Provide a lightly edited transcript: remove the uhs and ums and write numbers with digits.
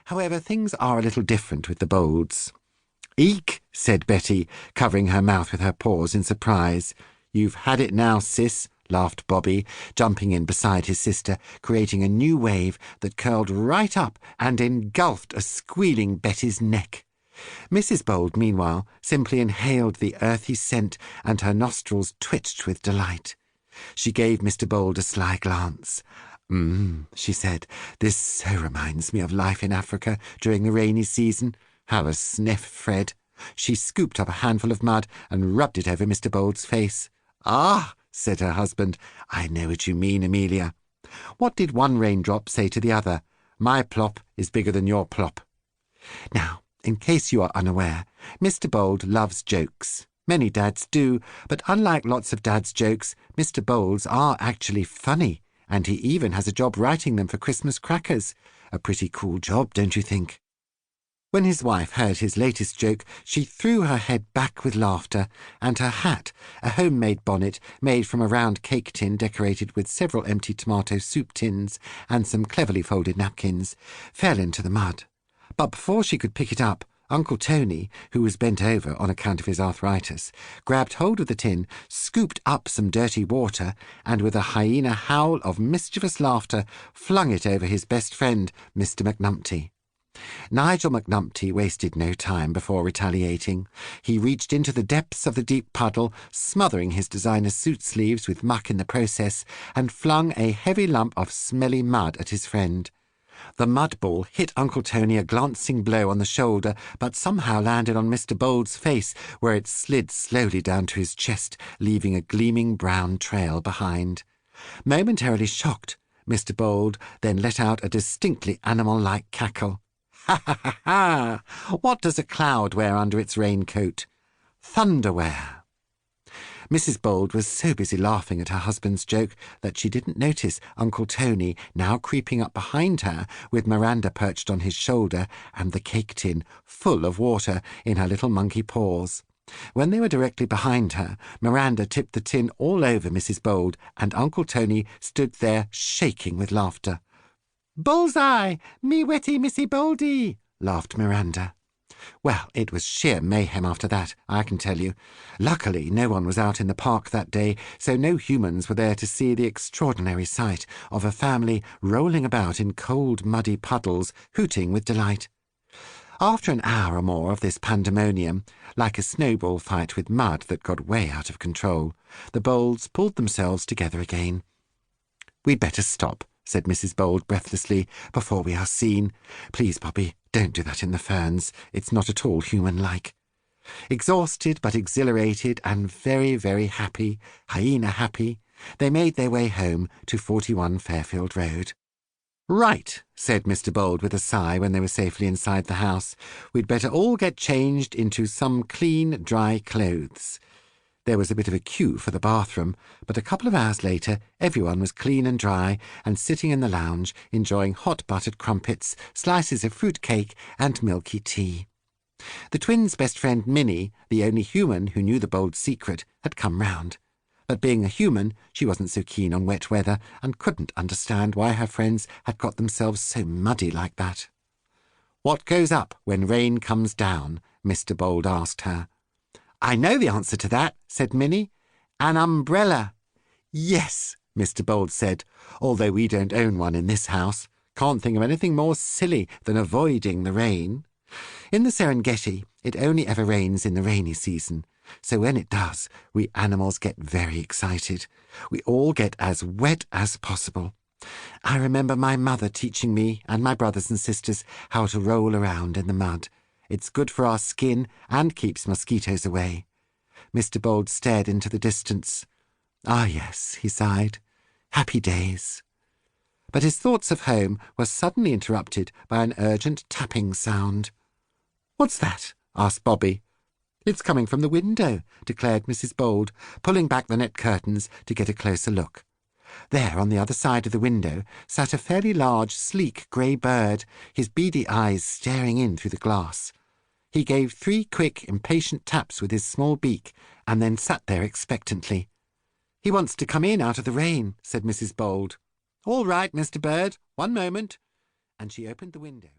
However, things are a little different with the Bolds. "Eek," said Betty, covering her mouth with her paws in surprise. "You've had it now, sis," laughed Bobby, jumping in beside his sister, creating a new wave that curled right up and engulfed a squealing Betty's neck. Mrs. Bold, meanwhile, simply inhaled the earthy scent, and her nostrils twitched with delight. She gave Mr. Bold a sly glance. She said, "This so reminds me of life in Africa during the rainy season. Have a sniff, Fred." She scooped up a handful of mud and rubbed it over Mr. Bold's face. "Ah," said her husband, "I know what you mean, Amelia. What did one raindrop say to the other? 'My plop is bigger than your plop.' Now, in case you are unaware, Mr. Bold loves jokes. Many dads do, but unlike lots of dads' jokes, Mr. Bold's are actually funny, and he even has a job writing them for Christmas crackers. A pretty cool job, don't you think? When his wife heard his latest joke, she threw her head back with laughter, and her hat, a homemade bonnet made from a round cake tin decorated with several empty tomato soup tins and some cleverly folded napkins, fell into the mud. But before she could pick it up, Uncle Tony, who was bent over on account of his arthritis, grabbed hold of the tin, scooped up some dirty water, and with a hyena howl of mischievous laughter, flung it over his best friend, Mr. McNumpty. Nigel McNumpty wasted no time before retaliating. He reached into the depths of the deep puddle, smothering his designer suit sleeves with muck in the process, and flung a heavy lump of smelly mud at his friend. The mud ball hit Uncle Tony a glancing blow on the shoulder, but somehow landed on Mr. Bold's face, where it slid slowly down to his chest, leaving a gleaming brown trail behind. Momentarily shocked, Mr. Bold then let out a distinctly animal-like cackle. "Ha ha ha ha! What does a cloud wear under its raincoat? Thunderwear." Mrs. Bold was so busy laughing at her husband's joke that she didn't notice Uncle Tony now creeping up behind her with Miranda perched on his shoulder and the cake tin full of water in her little monkey paws. When they were directly behind her, Miranda tipped the tin all over Mrs. Bold, and Uncle Tony stood there shaking with laughter. "Bullseye! Me wetty Missy Boldy!" laughed Miranda. Well, it was sheer mayhem after that, I can tell you. Luckily, no one was out in the park that day, so no humans were there to see the extraordinary sight of a family rolling about in cold, muddy puddles, hooting with delight. After an hour or more of this pandemonium, like a snowball fight with mud that got way out of control, the Bolds pulled themselves together again. "We'd better stop," said Mrs. Bold breathlessly, "before we are seen. Please, Bobby, don't do that in the ferns. It's not at all human-like." Exhausted but exhilarated and very, very happy, hyena happy, they made their way home to 41 Fairfield Road. "Right," said Mr. Bold with a sigh when they were safely inside the house. "We'd better all get changed into some clean, dry clothes." There was a bit of a queue for the bathroom, but a couple of hours later everyone was clean and dry and sitting in the lounge enjoying hot buttered crumpets, slices of fruit cake and milky tea. The twins' best friend Minnie, the only human who knew the Bold secret, had come round. But being a human, she wasn't so keen on wet weather and couldn't understand why her friends had got themselves so muddy like that. "What goes up when rain comes down?" Mr. Bold asked her. "I know the answer to that," said Minnie. "An umbrella." "Yes," Mr. Bold said, "although we don't own one in this house. Can't think of anything more silly than avoiding the rain. In the Serengeti, it only ever rains in the rainy season, so when it does, we animals get very excited. We all get as wet as possible. I remember my mother teaching me and my brothers and sisters how to roll around in the mud. It's good for our skin and keeps mosquitoes away." Mr. Bold stared into the distance. "Ah, yes," he sighed. "Happy days." But his thoughts of home were suddenly interrupted by an urgent tapping sound. "What's that?" asked Bobby. "It's coming from the window," declared Mrs. Bold, pulling back the net curtains to get a closer look. There, on the other side of the window, sat a fairly large, sleek grey bird, his beady eyes staring in through the glass. He gave 3 quick, impatient taps with his small beak, and then sat there expectantly. "He wants to come in out of the rain," said Mrs. Bold. "All right, Mr. Bird, one moment." And she opened the window.